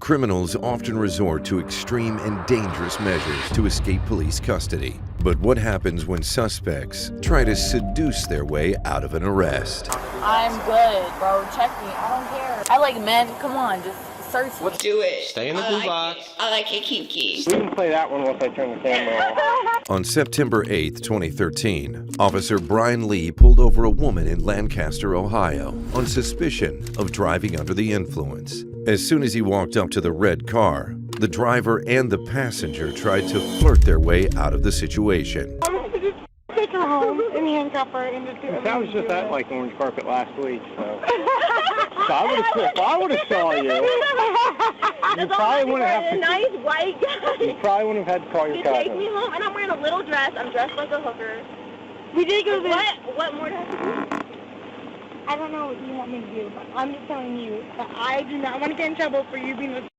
Criminals often resort to extreme and dangerous measures to escape police custody. But what happens when suspects try to seduce their way out of an arrest? I'm good, bro. Check me. I don't care. I like men. Come on, just search me. Let's do it. Stay in the blue box. I like it kinky. We can play that one once I turn the camera off. On September 8, 2013, Officer Brian Lee pulled over a woman in Lancaster, Ohio, on suspicion of driving under the influence. As soon as he walked up to the red car, the driver and the passenger tried to flirt their way out of the situation. I was just take her home and handcuff her and just do it. That was just that like orange carpet last week, so. So I would have saw you. You probably wouldn't have to. Nice white guy. You probably wouldn't have had to call your cousin. Take me home, and I'm wearing a little dress. I'm dressed like a hooker. We did go there. What more do I have to do? I don't know what you want me to do, but I'm just telling you that I do not want to get in trouble for you being looking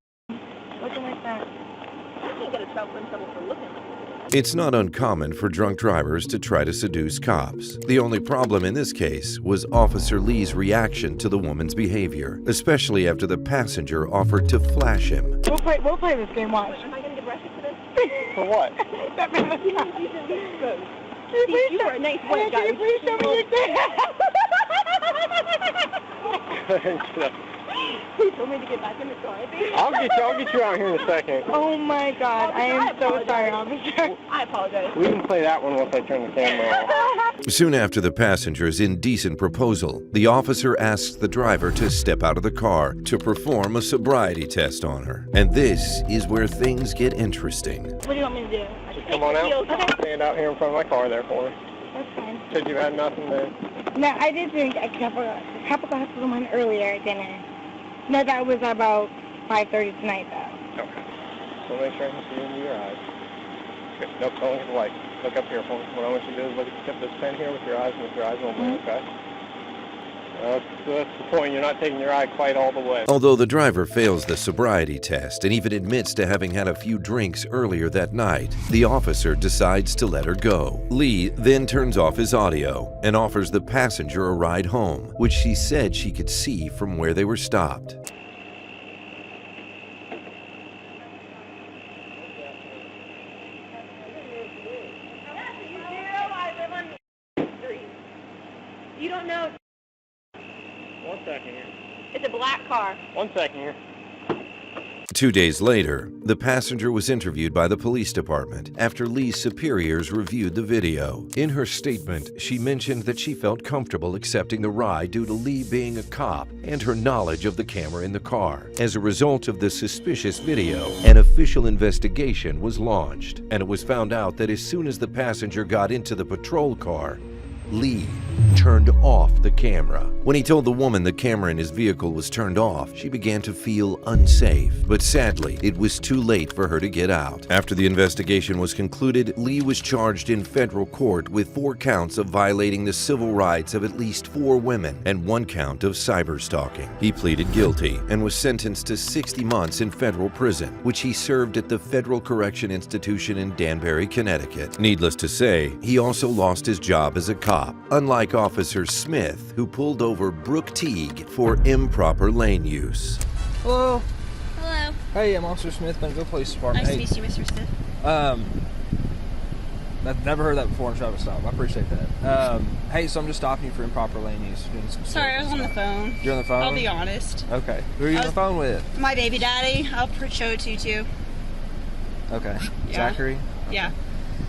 like that. I can't get in trouble for looking like that. It's not uncommon for drunk drivers to try to seduce cops. The only problem in this case was Officer Lee's reaction to the woman's behavior, especially after the passenger offered to flash him. We'll play this game, watch. Am I going to get arrested for this? For what? That man was you were a nice white guy. Can you please show me your dick? Please tell me to get back in the car. I'll get you out here in a second. Oh my God, I am so sorry, officer. I apologize. We can play that one once I turn the camera off. Soon after the passenger's indecent proposal, the officer asks the driver to step out of the car to perform a sobriety test on her. And this is where things get interesting. What do you want me to do? Just come on out. Okay. Stand out here in front of my car there for me. That's fine. Said you had nothing there. No, I did drink a couple glasses of wine earlier at dinner. No, that was about 5:30 tonight, though. Okay. So make sure I can see into your eyes. Okay. Nope, don't look at the light. Look up here for me. What I want you to do is look at the tip of this pen here with your eyes and with your eyes only, okay? So that's the point. You're not taking your eye quite all the way. Although the driver fails the sobriety test and even admits to having had a few drinks earlier that night, the officer decides to let her go. Lee then turns off his audio and offers the passenger a ride home, which she said she could see from where they were stopped. You don't know. 1 second here. It's a black car. 1 second here. 2 days later, the passenger was interviewed by the police department after Lee's superiors reviewed the video. In her statement, she mentioned that she felt comfortable accepting the ride due to Lee being a cop and her knowledge of the camera in the car. As a result of the suspicious video, an official investigation was launched, and it was found out that as soon as the passenger got into the patrol car, Lee turned off the camera. When he told the woman the camera in his vehicle was turned off, she began to feel unsafe. But sadly, it was too late for her to get out. After the investigation was concluded, Lee was charged in federal court with 4 counts of violating the civil rights of at least 4 women and 1 count of cyberstalking. He pleaded guilty and was sentenced to 60 months in federal prison, which he served at the Federal Correction Institution in Danbury, Connecticut. Needless to say, he also lost his job as a cop, unlike Officer Smith, who pulled over Brooke Teague for improper lane use. Hello. Hello. Hey, I'm Officer Smith, Bentonville Police Department. Nice to meet you, Mr. Smith. I've never heard that before in traffic stop. I appreciate that. Hey, so I'm just stopping you for improper lane use. Sorry, I was on the phone. You're on the phone? I'll be honest. Okay. Who are you on the phone with? My baby daddy. I'll show it to you, too. Okay. Yeah. Zachary? Okay. Yeah.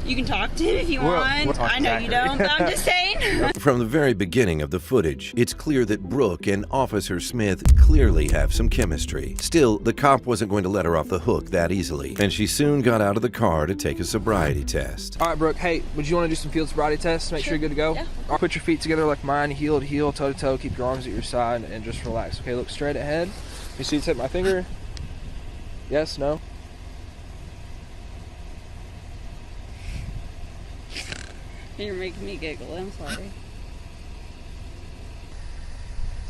You can talk to him if you We'll want. talk to I know you Zachary. don't, but I'm just saying. From the very beginning of the footage, it's clear that Brooke and Officer Smith clearly have some chemistry. Still, the cop wasn't going to let her off the hook that easily, and she soon got out of the car to take a sobriety test. All right, Brooke. Hey, would you want to do some field sobriety tests? Make sure you're good to go? Yeah. All right, put your feet together like mine, heel to heel, toe to toe. Keep your arms at your side and just relax. Okay, look straight ahead. You see the tip of my finger? Yes? No? You're making me giggle. I'm sorry.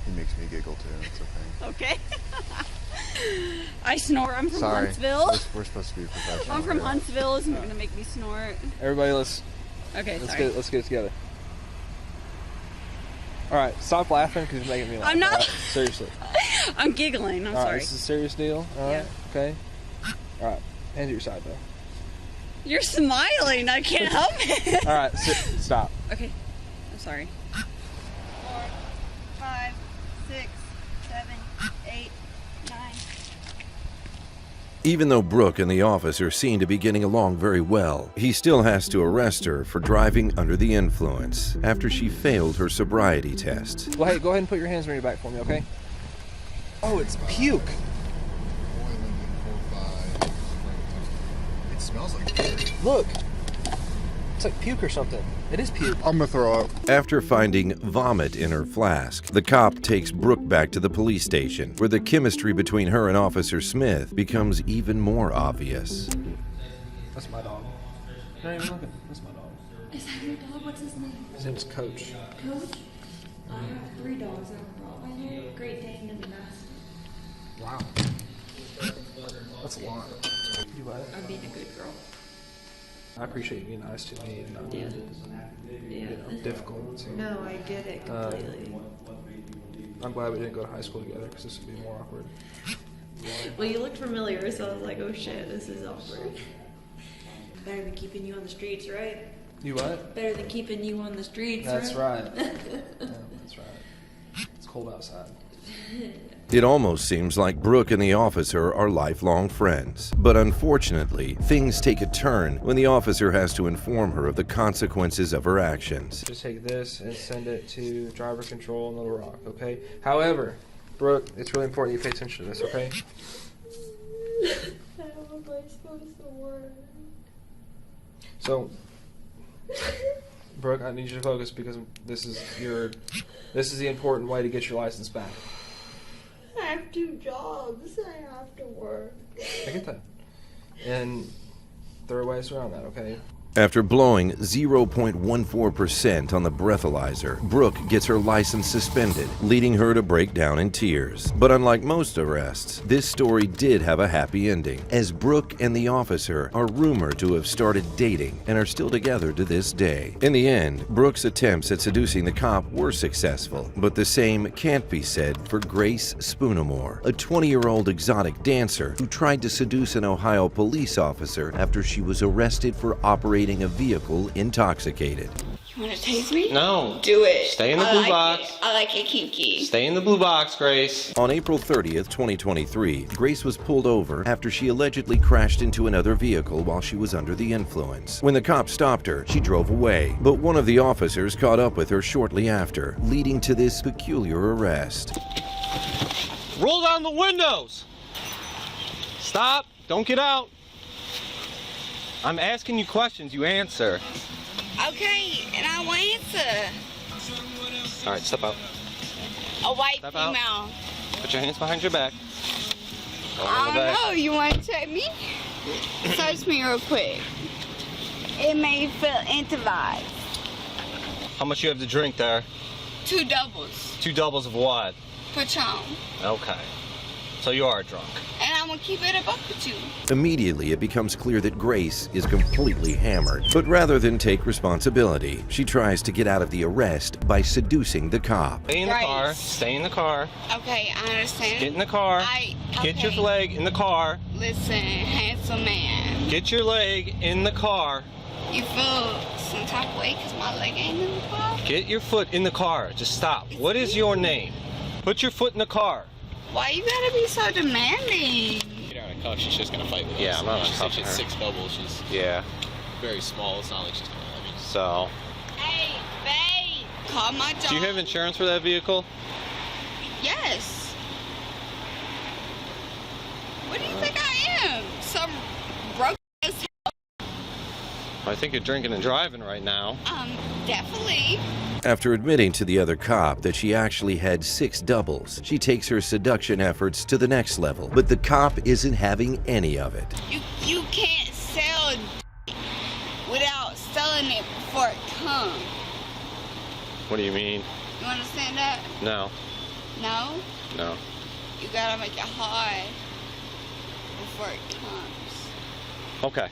He makes me giggle too. It's okay. Okay. I snore. I'm from Sorry. Huntsville. We're supposed to be professional. I'm from here. Huntsville. It's going to make me snort. Everybody, let's Okay, sorry. get it together. All right, stop laughing because you're making me laugh. I'm not. All right? Seriously. I'm giggling. I'm All right, sorry. this is a serious deal. All right. Okay. All right. Hands at your side, though. You're smiling. I can't help it. All right. Stop. Okay. I'm sorry. 4, 5, 6, 7, 8, 9. Even though Brooke and the officer seem to be getting along very well, he still has to arrest her for driving under the influence after she failed her sobriety test. Well, hey, go ahead and put your hands on your back for me, okay? Oh, it's puke. It smells like puke. Look. It's like puke or something. It is puke. I'm gonna throw up. After finding vomit in her flask, the cop takes Brooke back to the police station, where the chemistry between her and Officer Smith becomes even more obvious. That's my dog. Not even looking. That's my dog. Is that your dog? What's his name? His name is Coach. Coach? I have 3 dogs. I have a Rottweiler, Great Dane, and a Mastiff. Wow. That's a lot. You what? I'm being a good girl. I appreciate you being nice to me and not being difficult. So, No, I get it completely. I'm glad we didn't go to high school together because this would be more awkward. Well, you looked familiar, so I was like, oh shit, this is awkward. Better than keeping you on the streets, right? You what? Better than keeping you on the streets, That's right? right. Yeah, that's right. It's cold outside. It almost seems like Brooke and the officer are lifelong friends. But unfortunately, things take a turn when the officer has to inform her of the consequences of her actions. Just take this and send it to driver control in Little Rock, okay? However, Brooke, it's really important you pay attention to this, okay? How am I supposed to work? So, Brooke, I need you to focus because this is the important way to get your license back. I have 2 jobs. I have to work. I get that. And there are ways around that, okay? After blowing 0.14% on the breathalyzer, Brooke gets her license suspended, leading her to break down in tears. But unlike most arrests, this story did have a happy ending, as Brooke and the officer are rumored to have started dating and are still together to this day. In the end, Brooke's attempts at seducing the cop were successful, but the same can't be said for Grace Spoonamore, a 20-year-old exotic dancer who tried to seduce an Ohio police officer after she was arrested for operating a vehicle intoxicated. You want to taste me? No. Do it. Stay in the blue box. I like it kinky. Stay in the blue box, Grace. On April 30th, 2023, Grace was pulled over after she allegedly crashed into another vehicle while she was under the influence. When the cops stopped her, she drove away, but one of the officers caught up with her shortly after, leading to this peculiar arrest. Roll down the windows. Stop. Don't get out. I'm asking you questions. You answer. Okay, and I will answer. All right, step out. A white Step out. female. Put your hands behind your back. Go on I the don't back. know. You want to check me? Search me real quick. It may feel intimate. How much you have to drink there? 2 doubles. 2 doubles of what? Patron. Okay. So you are drunk. And I'm going to keep it a buck with you. Immediately, it becomes clear that Grace is completely hammered. But rather than take responsibility, she tries to get out of the arrest by seducing the cop. Stay in the Grace. car. Stay in the car. Okay, I understand. Get in the car. Get your leg in the car. Listen, handsome man. Get your leg in the car. You feel some type of way because my leg ain't in the car? Get your foot in the car. Just stop. What is your name? Put your foot in the car. Why you gotta be so demanding? Get her in a cuff, she's just gonna fight with us. Yeah, I'm not She's cuffing her. 6 doubles. She's very small. It's not like she's gonna. I mean, So, Hey, babe, call my dog. do you have insurance for that vehicle? Yes. What do you think I am? Some broke ass. I think you're drinking and driving right now. Definitely. After admitting to the other cop that she actually had 6 doubles, she takes her seduction efforts to the next level. But the cop isn't having any of it. You can't sell without selling it before it comes. What do you mean? You understand that? No. No? No. You gotta make it hard before it comes. Okay.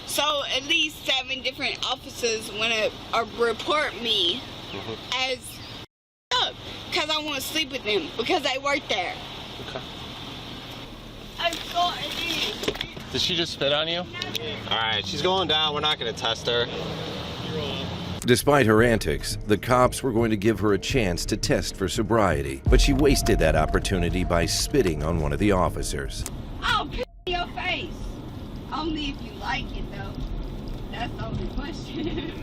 So at least 7 different officers want to report me as up because I want to sleep with them because they work there. Okay. I saw it. Did she just spit on you? Alright, she's going down. We're not going to test her. Despite her antics, the cops were going to give her a chance to test for sobriety, but she wasted that opportunity by spitting on one of the officers. I'll piss in your face. Only if you like it, though. That's the only question.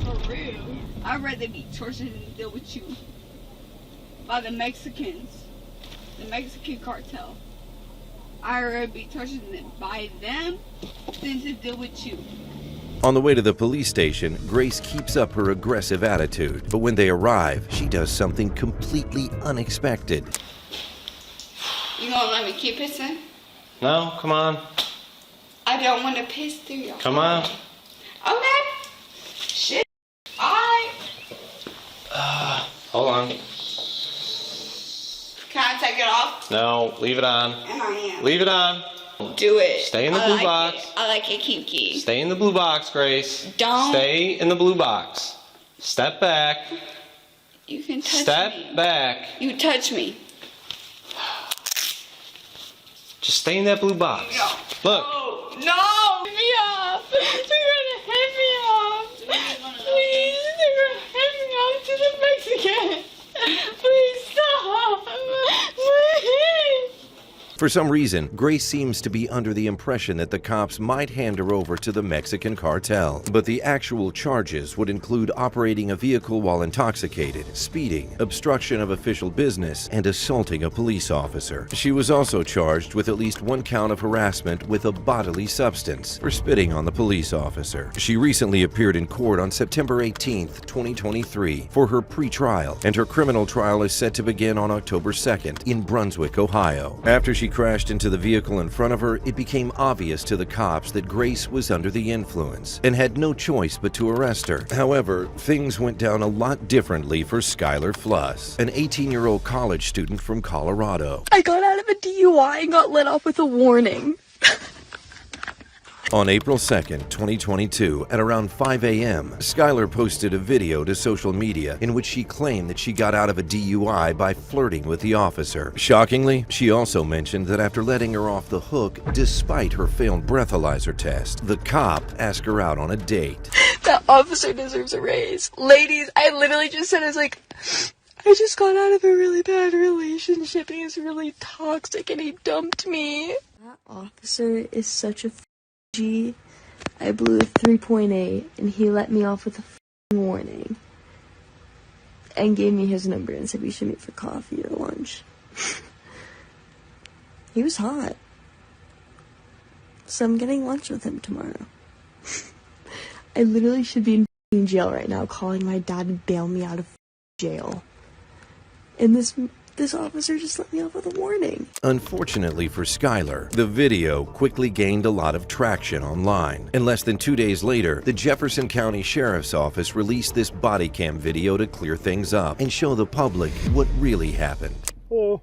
For real. I'd rather be tortured than deal with you. By the Mexicans. The Mexican cartel. I'd rather be tortured by them than to deal with you. On the way to the police station, Grace keeps up her aggressive attitude, but when they arrive, she does something completely unexpected. You gonna let me keep pissing? No, come on. I don't want to piss through your Come on. Okay. Shit. Alright. Hold on. Can I take it off? No, leave it on. And I am. Leave it on. Do it. Stay in the blue box. I like it kinky. Stay in the blue box, Grace. Don't. Stay in the blue box. Step back. You can touch me. Step back. You touch me. Just stay in that blue box. No. Look. No. Hit me off. They're gonna hit me off. Please. They're gonna hit me off to the Mexican. Please stop. Please. For some reason, Grace seems to be under the impression that the cops might hand her over to the Mexican cartel. But the actual charges would include operating a vehicle while intoxicated, speeding, obstruction of official business, and assaulting a police officer. She was also charged with at least one count of harassment with a bodily substance for spitting on the police officer. She recently appeared in court on September 18, 2023 for her pre-trial, and her criminal trial is set to begin on October 2nd in Brunswick, Ohio. After she crashed into the vehicle in front of her, it became obvious to the cops that Grace was under the influence and had no choice but to arrest her. However, things went down a lot differently for Skyler Fluss, an 18-year-old college student from Colorado. I got out of a DUI and got let off with a warning. On April 2nd, 2022, at around 5 a.m., Skyler posted a video to social media in which she claimed that she got out of a DUI by flirting with the officer. Shockingly, she also mentioned that after letting her off the hook, despite her failed breathalyzer test, the cop asked her out on a date. That officer deserves a raise. Ladies, I literally just said, I was like, I just got out of a really bad relationship and he's really toxic and he dumped me. That officer is such a G. I blew a 3.8 and he let me off with a warning and gave me his number and said we should meet for coffee or lunch. He was hot, so I'm getting lunch with him tomorrow. I literally should be in jail right now calling my dad to bail me out of jail, and this officer just let me off with a warning. Unfortunately for Skyler, the video quickly gained a lot of traction online. And less than 2 days later, the Jefferson County Sheriff's Office released this body cam video to clear things up and show the public what really happened. Hello.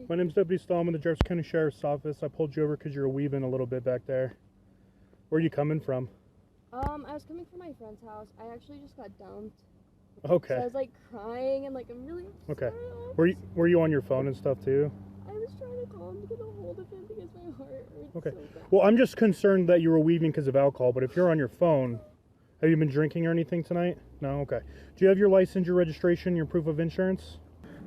My name's Deputy Stahl. I'm in the Jefferson County Sheriff's Office. I pulled you over because you were weaving a little bit back there. Where are you coming from? I was coming from my friend's house. I actually just got dumped. Okay. So I was like crying and like I'm really upset. Okay. Were you on your phone and stuff too? I was trying to call him to get a hold of him because my heart hurts Okay. so bad. Well, I'm just concerned that you were weaving because of alcohol, but if you're on your phone, have you been drinking or anything tonight? No? Okay. Do you have your license, your registration, your proof of insurance?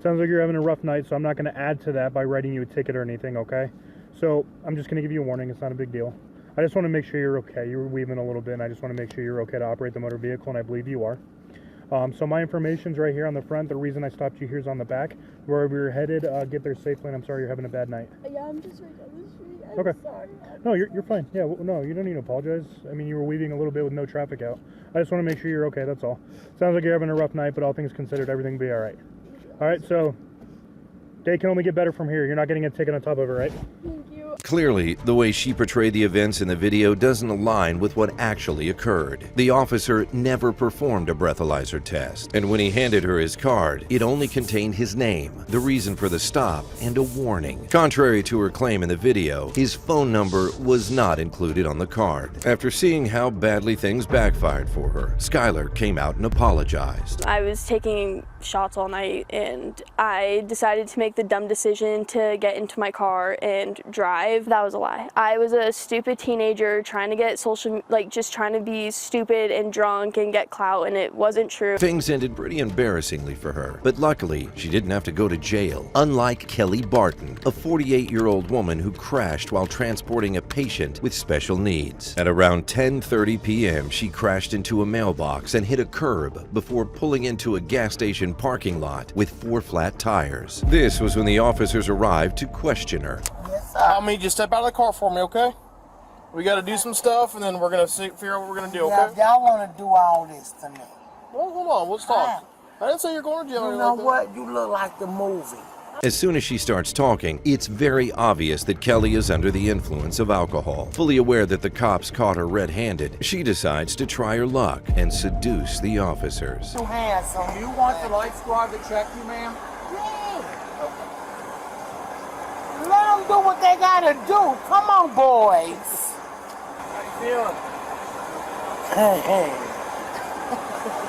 Sounds like you're having a rough night, so I'm not going to add to that by writing you a ticket or anything, okay? So I'm just going to give you a warning. It's not a big deal. I just want to make sure you're okay. You were weaving a little bit, and I just want to make sure you're okay to operate the motor vehicle, and I believe you are. So my information's right here on the front. The reason I stopped you here is on the back. Wherever you're headed, get there safely, and I'm sorry you're having a bad night. Yeah, I'm just right down the street. I'm Okay. sorry. No, you're fine. Yeah, well, no, you don't need to apologize. I mean, you were weaving a little bit with no traffic out. I just want to make sure you're okay, that's all. Sounds like you're having a rough night, but all things considered, everything will be all right. All right, so day can only get better from here. You're not getting a ticket on top of it, right? Thank you. Clearly, the way she portrayed the events in the video doesn't align with what actually occurred. The officer never performed a breathalyzer test, and when he handed her his card, it only contained his name, the reason for the stop, and a warning. Contrary to her claim in the video, his phone number was not included on the card. After seeing how badly things backfired for her, Skyler came out and apologized. I was taking shots all night and I decided to make the dumb decision to get into my car and drive. That was a lie. I was a stupid teenager trying to get just trying to be stupid and drunk and get clout, and it wasn't true. Things ended pretty embarrassingly for her, but luckily she didn't have to go to jail. Unlike Kelly Barton, a 48-year-old woman who crashed while transporting a patient with special needs. At around 10:30 p.m., she crashed into a mailbox and hit a curb before pulling into a gas station parking lot with 4 flat tires. This was when the officers arrived to question her. I need you to step out of the car for me, okay? We got to do some stuff, and then we're going to figure out what we're going to do, okay? Yeah, y'all want to do all this to me. Well, hold on, let's talk. I didn't say you're going to jail. You know what? You look like the movie. As soon as she starts talking, it's very obvious that Kelly is under the influence of alcohol. Fully aware that the cops caught her red-handed, she decides to try her luck and seduce the officers. You handsome. You want the light squad to check you, ma'am? Yeah. Let them do what they gotta do. Come on, boys. How you feeling? Hey.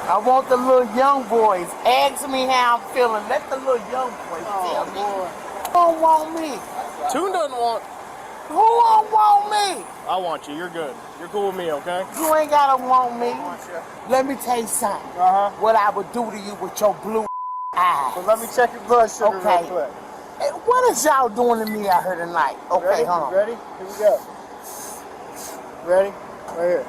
I want the little young boys. Ask me how I'm feeling. Let the little young boys tell me. Who don't want me? Toon doesn't want. Who don't want me? I want you. You're good. You're cool with me, okay? You ain't gotta want me. Let me tell you something. What I would do to you with your blue eyes. Well, let me check your blood sugar real quick. Hey, what is y'all doing to me out here tonight? Okay, ready? hold on. Ready? Here we go. Ready? Right here.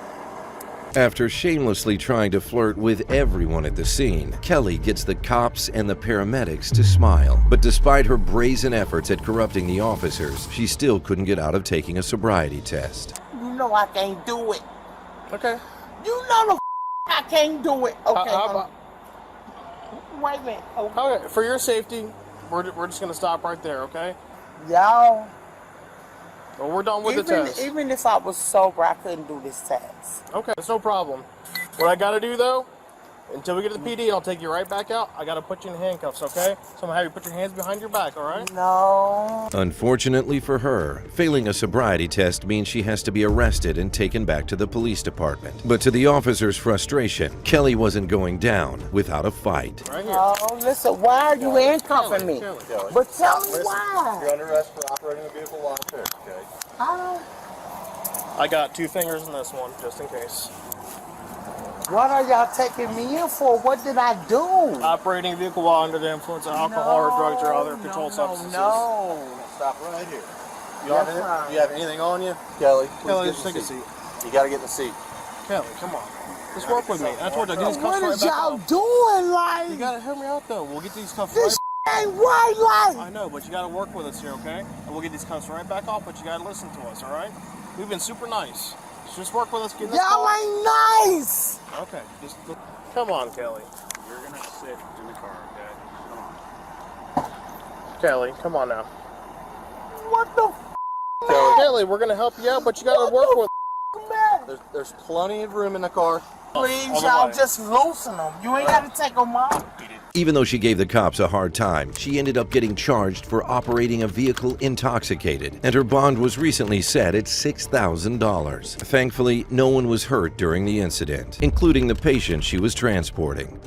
After shamelessly trying to flirt with everyone at the scene, Kelly gets the cops and the paramedics to smile. But despite her brazen efforts at corrupting the officers, she still couldn't get out of taking a sobriety test. You know I can't do it. Okay. You know I can't do it. Okay, wait a minute. Okay, for your safety, we're just going to stop right there, okay? Y'all. Well, we're done with the test. Even if I was sober, I couldn't do this test. Okay, that's no problem. What I got to do, though, until we get to the PD, I'll take you right back out. I got to put you in handcuffs, okay? So I'm going to have you put your hands behind your back, all right? No. Unfortunately for her, failing a sobriety test means she has to be arrested and taken back to the police department. But to the officer's frustration, Kelly wasn't going down without a fight. Right here. Oh, listen, why are you handcuffing me? Kelly. But tell me why. You're under arrest for operating a vehicle while impaired, okay? I got 2 fingers in this one, just in case. What are y'all taking me in for? What did I do? Operating a vehicle while under the influence of alcohol or drugs or other controlled substances. No. Stop right here. You have anything on you? Kelly, Kelly, please just get take in a the seat. You got to get in the seat. Kelly, come on. Just work with me. I told you, get these cuffs What right is back y'all off. doing, like? You gotta help me out though. We'll get these cuffs This right. ain't right, like. I know, but you gotta work with us here, okay? And we'll get these cuffs right back off, but you gotta listen to us, all right? We've been super nice. Just work with us. Get this Y'all car. ain't nice. Okay, just come on, Kelly. You're going to sit in the car, okay? Come on. Kelly, come on now. What the Kelly, we're gonna help you out, but you gotta work with. There's plenty of room in the car. Please, y'all just loosen them. You ain't got to take them off. Even though she gave the cops a hard time, she ended up getting charged for operating a vehicle intoxicated, and her bond was recently set at $6,000. Thankfully, no one was hurt during the incident, including the patient she was transporting.